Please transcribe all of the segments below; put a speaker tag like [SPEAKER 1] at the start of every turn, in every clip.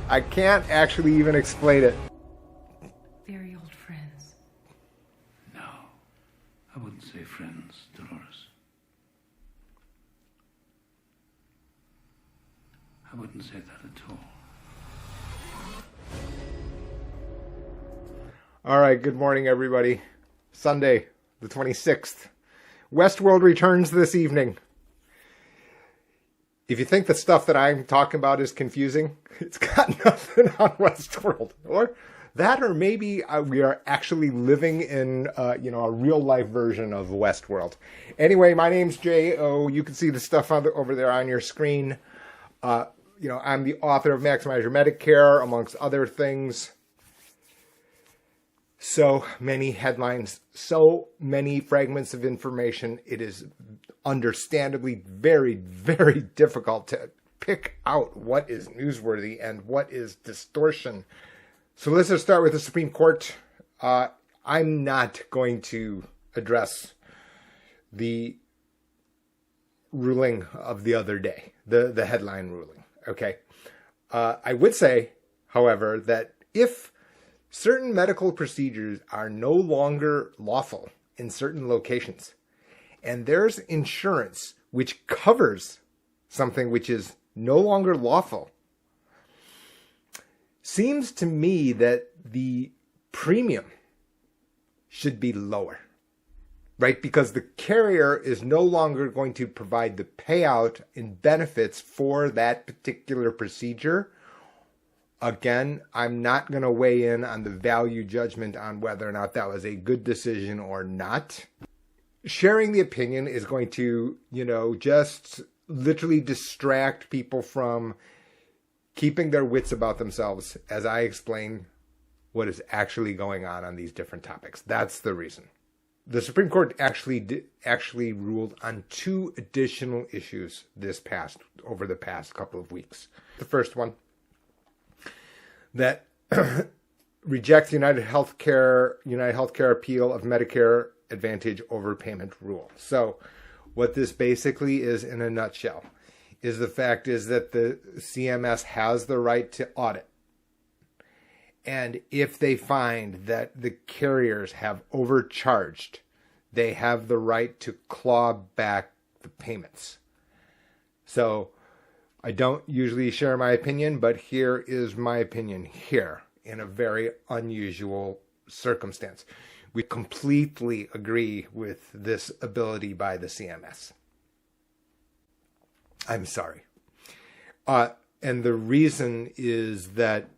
[SPEAKER 1] I can't actually even explain it.
[SPEAKER 2] Very old friends.
[SPEAKER 3] No, I wouldn't say friends, Dolores. I wouldn't say that at all.
[SPEAKER 1] All right, good morning, everybody. Sunday, the 26th. Westworld returns this evening. If you think the stuff that I'm talking about is confusing, it's got nothing on Westworld. Or that, or maybe we are actually living in, a real-life version of Westworld. Anyway, my name's J.O. You can see the stuff over there on your screen. I'm the author of Maximize Your Medicare, amongst other things. So many headlines, so many fragments of information. It is understandably very, very difficult to pick out what is newsworthy and what is distortion. So let's just start with the Supreme Court. I'm not going to address the ruling of the other day, the headline ruling. Okay. I would say, however, that if certain medical procedures are no longer lawful in certain locations, and there's insurance which covers something which is no longer lawful, seems to me that the premium should be lower, right? Because the carrier is no longer going to provide the payout in benefits for that particular procedure. Again, I'm not going to weigh in on the value judgment on whether or not that was a good decision or not. Sharing the opinion is going to, just literally distract people from keeping their wits about themselves as I explain what is actually going on these different topics. That's the reason. The Supreme Court actually ruled on two additional issues over the past couple of weeks. The first one, that rejects United Healthcare appeal of Medicare Advantage overpayment rule. So what this basically is in a nutshell is the fact is that the CMS has the right to audit. And if they find that the carriers have overcharged, they have the right to claw back the payments. So I don't usually share my opinion, but here is my opinion here in a very unusual circumstance. We completely agree with this ability by the CMS. I'm sorry. And the reason is that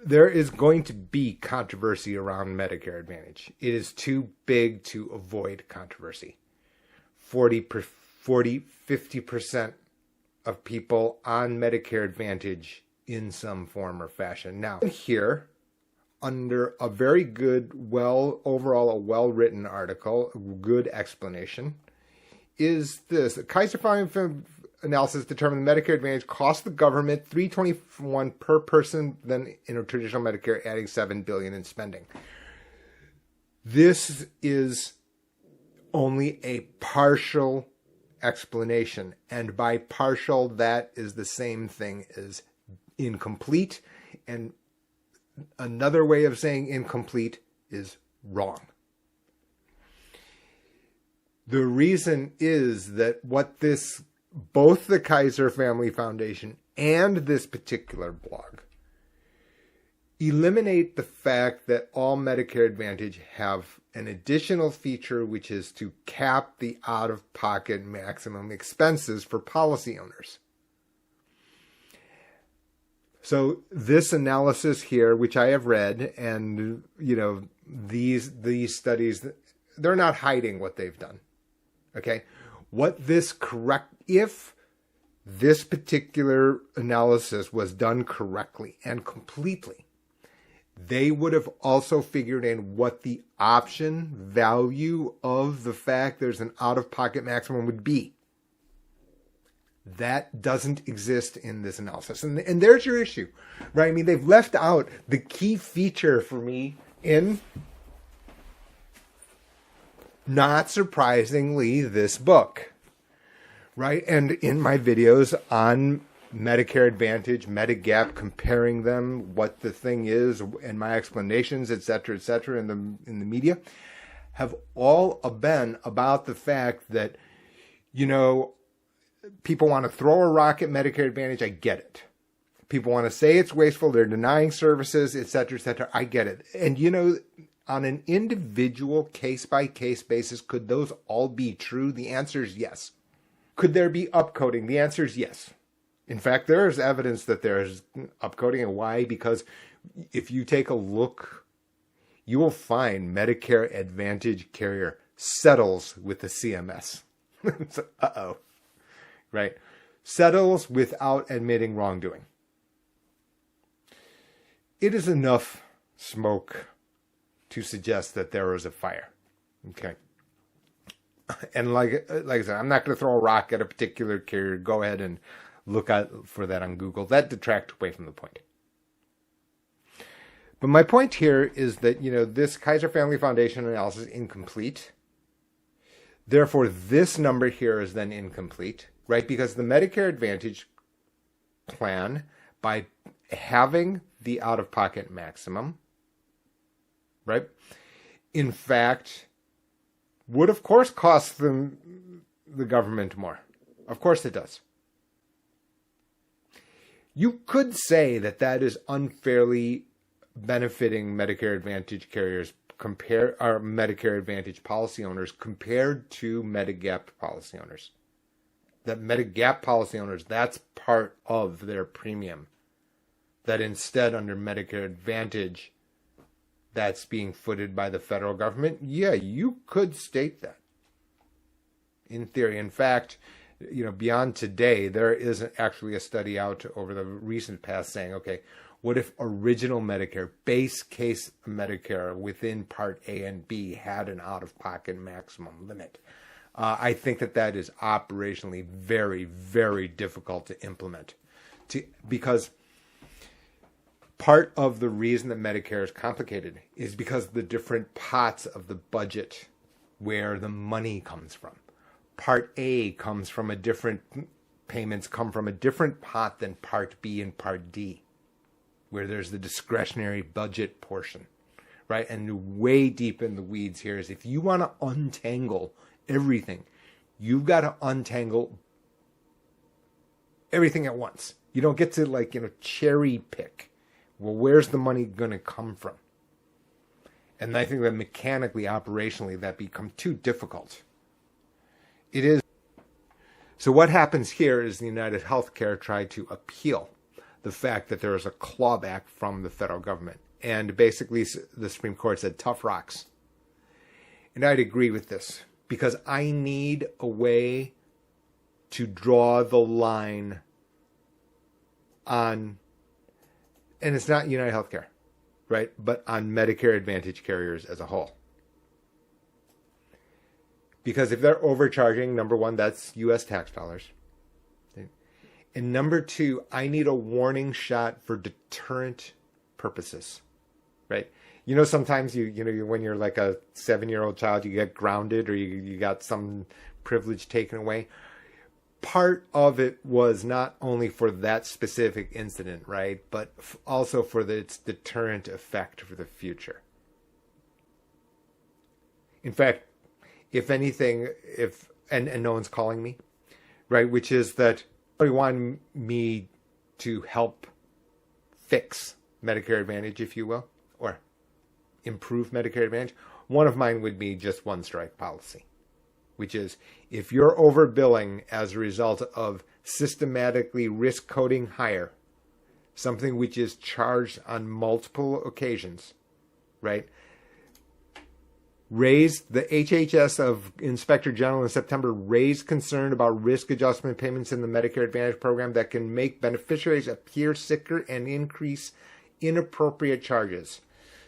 [SPEAKER 1] there is going to be controversy around Medicare Advantage. It is too big to avoid controversy. 50% of people on Medicare Advantage in some form or fashion. Now, here, under a very good, overall a well-written article, a good explanation, is this. A Kaiser Family analysis determined Medicare Advantage cost the government $321 per person than in a traditional Medicare, adding $7 billion in spending. This is only a partial explanation, and by partial, that is the same thing as incomplete, and another way of saying incomplete is wrong. The reason is that both the Kaiser Family Foundation and this particular blog eliminate the fact that all Medicare Advantage have an additional feature, which is to cap the out-of-pocket maximum expenses for policy owners. So this analysis here, which I have read, and these studies, they're not hiding what they've done. Okay, if this particular analysis was done correctly and completely, they would have also figured in what the option value of the fact there's an out-of-pocket maximum would be. That doesn't exist in this analysis. And there's your issue, right? I mean, they've left out the key feature for me in, not surprisingly, this book, right? And in my videos on Medicare Advantage, Medigap, comparing them, what the thing is, and my explanations, et cetera, in the media, have all been about the fact that, people want to throw a rock at Medicare Advantage. I get it. People want to say it's wasteful. They're denying services, et cetera. I get it. And, on an individual case-by-case basis, could those all be true? The answer is yes. Could there be upcoding? The answer is yes. In fact, there is evidence that there is upcoding. And why? Because if you take a look, you will find Medicare Advantage carrier settles with the CMS. So, right? Settles without admitting wrongdoing. It is enough smoke to suggest that there was a fire. Okay. And like I said, I'm not going to throw a rock at a particular carrier. Go ahead and look out for that on Google. That detracts away from the point. But my point here is that, this Kaiser Family Foundation analysis is incomplete. Therefore, this number here is then incomplete, right? Because the Medicare Advantage plan, by having the out-of-pocket maximum, right, in fact, would of course cost the government more. Of course it does. You could say that is unfairly benefiting Medicare Advantage carriers our Medicare Advantage policy owners compared to Medigap policy owners. That Medigap policy owners, that's part of their premium. That instead under Medicare Advantage, that's being footed by the federal government. Yeah, you could state that. In theory. In fact, beyond today, there is actually a study out over the recent past saying, okay, what if original Medicare, base case Medicare within Part A and B had an out-of-pocket maximum limit? I think that is operationally very, very difficult to implement. Because part of the reason that Medicare is complicated is because the different pots of the budget where the money comes from. Part A comes from payments come from a different pot than Part B and Part D, where there's the discretionary budget portion, right? And way deep in the weeds here is if you want to untangle everything, you've got to untangle everything at once. You don't get to cherry pick. Well, where's the money going to come from? And I think that mechanically, operationally, that becomes too difficult. It is. So what happens here is United Healthcare tried to appeal the fact that there is a clawback from the federal government. And basically, the Supreme Court said, tough rocks. And I'd agree with this because I need a way to draw the line on, and it's not United Healthcare, right? But on Medicare Advantage carriers as a whole. Because if they're overcharging, number one, that's U.S. tax dollars. And number two, I need a warning shot for deterrent purposes, right? Sometimes you when you're like a 7-year-old child, you get grounded or you got some privilege taken away. Part of it was not only for that specific incident, right? But also for its deterrent effect for the future. In fact, if anything, and no one's calling me, right? Which is that they want me to help fix Medicare Advantage, if you will, or improve Medicare Advantage. One of mine would be just one strike policy, which is if you're overbilling as a result of systematically risk coding higher, something which is charged on multiple occasions, right? Raised the HHS of Inspector General in September raised concern about risk adjustment payments in the Medicare Advantage program that can make beneficiaries appear sicker and increase inappropriate charges.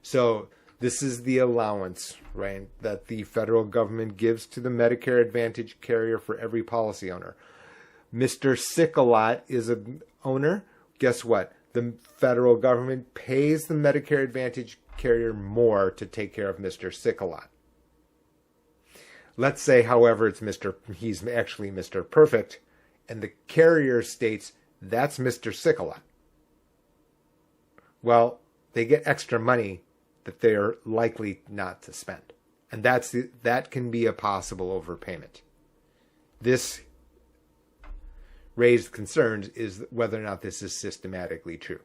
[SPEAKER 1] So this is the allowance, right, that the federal government gives to the Medicare Advantage carrier for every policy owner. Mr. Sick-a-Lot is an owner. Guess what? The federal government pays the Medicare Advantage carrier more to take care of Mr. Sick-a-Lot. Let's say, however, he's actually Mr. Perfect, and the carrier states That's Mr. Sick-a-Lot. Well, they get extra money that they're likely not to spend. And that can be a possible overpayment. This raised concerns is whether or not this is systematically true.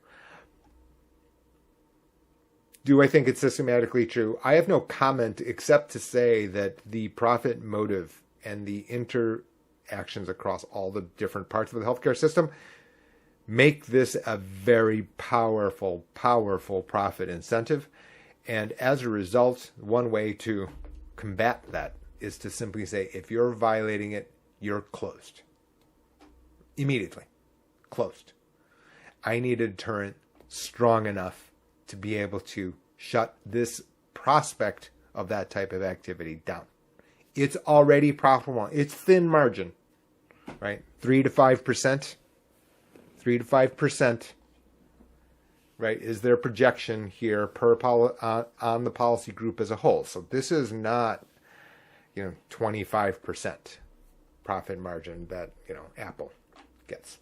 [SPEAKER 1] Do I think it's systematically true? I have no comment except to say that the profit motive and the interactions across all the different parts of the healthcare system make this a very powerful, powerful profit incentive. And as a result, one way to combat that is to simply say, if you're violating it, you're closed. Immediately. Closed. I need a deterrent strong enough to be able to shut this prospect of that type of activity down. It's already profitable. It's thin margin, right? 3 to 5%. 3 to 5%, right, is their projection here per on the policy group as a whole. So this is not, 25% profit margin that, Apple gets.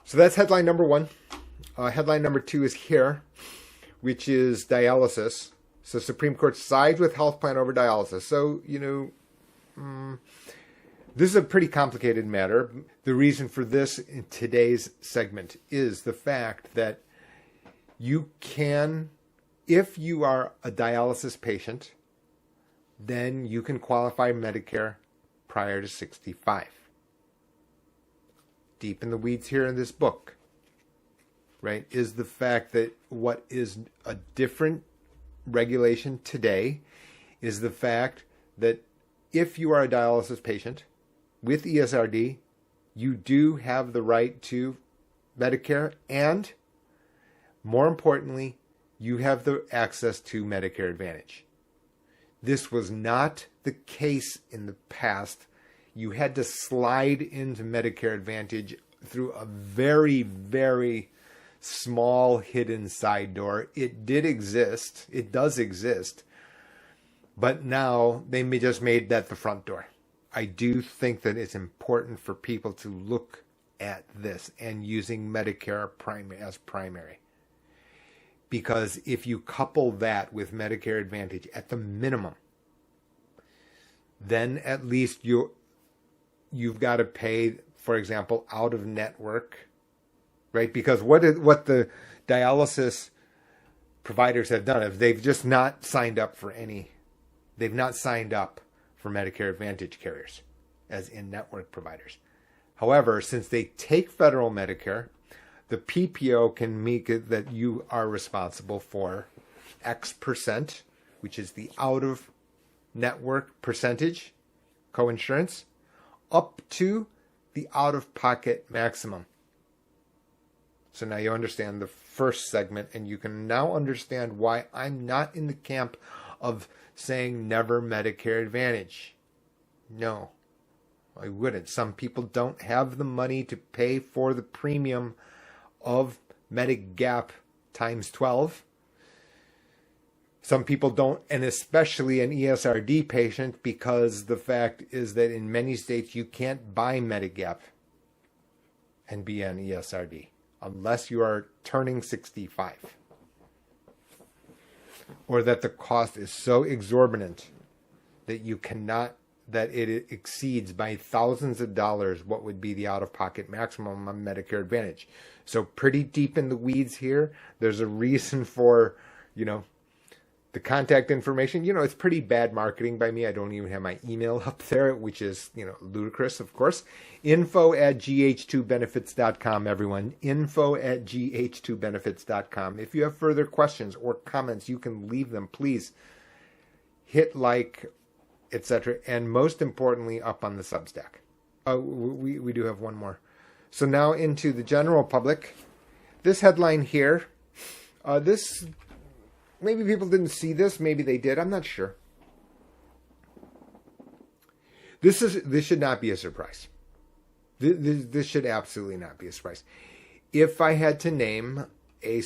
[SPEAKER 1] So that's headline number one. Headline number two is here, which is dialysis. So Supreme Court sides with health plan over dialysis. So, this is a pretty complicated matter. The reason for this in today's segment is the fact that you can, if you are a dialysis patient, then you can qualify Medicare prior to 65. Deep in the weeds here in this book, right, is the fact that what is a different regulation today is the fact that if you are a dialysis patient with ESRD, you do have the right to Medicare, and more importantly, you have the access to Medicare Advantage. This was not the case in the past. You had to slide into Medicare Advantage through a very, very small hidden side door. It did exist. It does exist. But now they just made that the front door. I do think that it's important for people to look at this and using Medicare as primary. Because if you couple that with Medicare Advantage at the minimum, then at least you've got to pay, for example, out of network, right? Because what the dialysis providers have done is they've just not signed up for they've not signed up for Medicare Advantage carriers as in-network providers. However, since they take federal Medicare, the PPO can make it that you are responsible for X percent, which is the out-of-network percentage coinsurance, up to the out-of-pocket maximum. So now you understand the first segment, and you can now understand why I'm not in the camp of saying never Medicare Advantage. No, I wouldn't. Some people don't have the money to pay for the premium of Medigap times 12. Some people don't, and especially an ESRD patient, because the fact is that in many states you can't buy Medigap and be on ESRD unless you are turning 65. Or that the cost is so exorbitant that you cannot, that it exceeds by thousands of dollars what would be the out-of-pocket maximum on Medicare Advantage. So pretty deep in the weeds here. There's a reason for, the contact information. It's pretty bad marketing by me. I don't even have my email up there, which is, ludicrous, of course. info@gh2benefits.com, everyone. info@gh2benefits.com. If you have further questions or comments, you can leave them. Please hit like, etc. And most importantly, up on the Substack. We do have one more. So now into the general public. This headline here, this, maybe people didn't see this, maybe they did, I'm not sure. This should not be a surprise. This should absolutely not be a surprise. If I had to name a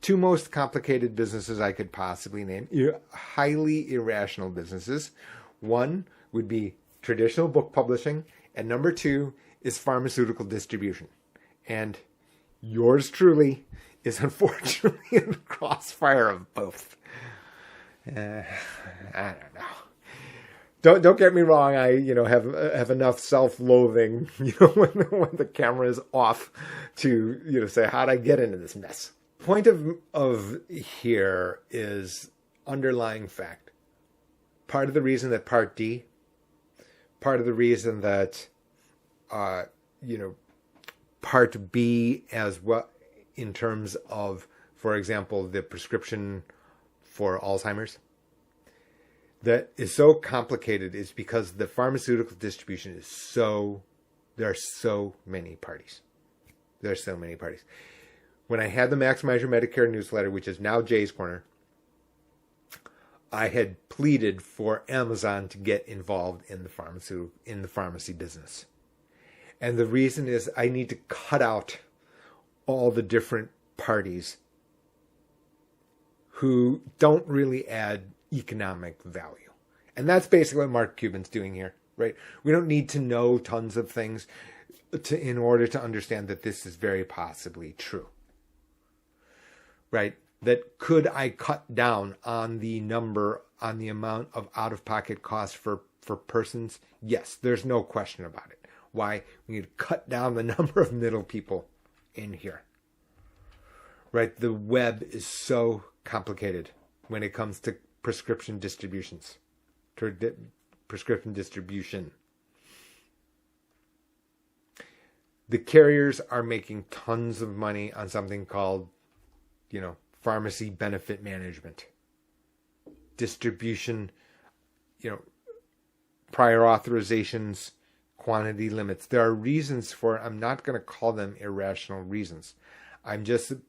[SPEAKER 1] two most complicated businesses I could possibly name, highly irrational businesses, one would be traditional book publishing, And number 2 is pharmaceutical distribution. And yours truly is unfortunately in the crossfire of both. I don't know. Don't get me wrong. I have enough self-loathing when the camera is off to say, how'd I get into this mess? Point of here is underlying fact. Part of the reason that Part D, part of the reason that Part B as well, in terms of, for example, the prescription for Alzheimer's, that is so complicated is because the pharmaceutical distribution is there are so many parties. There are so many parties. When I had the Maximize Your Medicare newsletter, which is now Jay's Corner, I had pleaded for Amazon to get involved in the pharmacy business. And the reason is I need to cut out all the different parties who don't really add economic value. And that's basically what Mark Cuban's doing here, right? We don't need to know tons of things in order to understand that this is very possibly true, right? That could I cut down on the amount of out-of-pocket costs for persons? Yes, there's no question about it. Why? We need to cut down the number of middle people in here, right? The web is so complicated when it comes to prescription distributions, prescription distribution. The carriers are making tons of money on something called, pharmacy benefit management, distribution, prior authorizations, quantity limits. There are reasons for it. I'm not going to call them irrational reasons.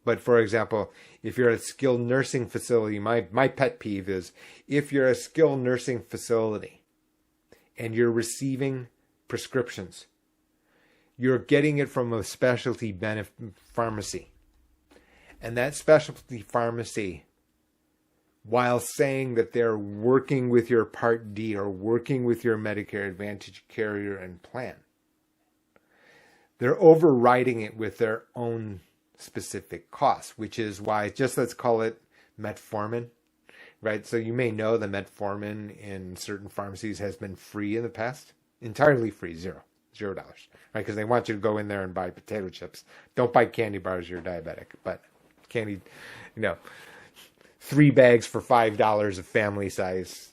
[SPEAKER 1] But for example, if you're at a skilled nursing facility, my pet peeve is if you're a skilled nursing facility and you're receiving prescriptions, you're getting it from a specialty pharmacy. And that specialty pharmacy, while saying that they're working with your Part D or working with your Medicare Advantage carrier and plan, they're overriding it with their own specific costs, which is why let's call it metformin, right? So you may know that metformin in certain pharmacies has been free in the past, entirely free, $0, right? Because they want you to go in there and buy potato chips. Don't buy candy bars, you're diabetic, but candy, 3 bags for $5 of family size,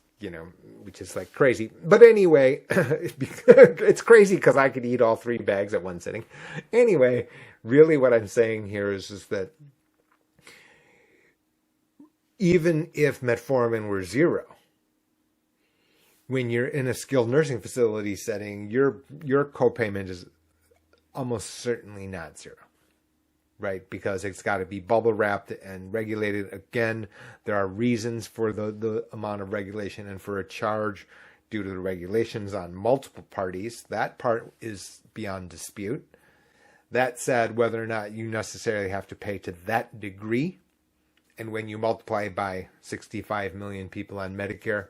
[SPEAKER 1] which is like crazy. But anyway, it's crazy because I could eat all 3 bags at one sitting. Anyway, really what I'm saying here is that even if metformin were $0, when you're in a skilled nursing facility setting, your copayment is almost certainly not $0. Right, because it's got to be bubble wrapped and regulated. Again, there are reasons for the amount of regulation and for a charge due to the regulations on multiple parties. That part is beyond dispute. That said, whether or not you necessarily have to pay to that degree, and when you multiply by 65 million people on Medicare,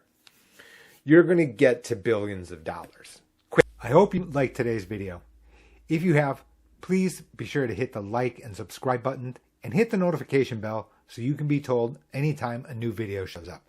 [SPEAKER 1] you're going to get to billions of dollars. I hope you liked today's video. If you have, please be sure to hit the like and subscribe button and hit the notification bell so you can be told anytime a new video shows up.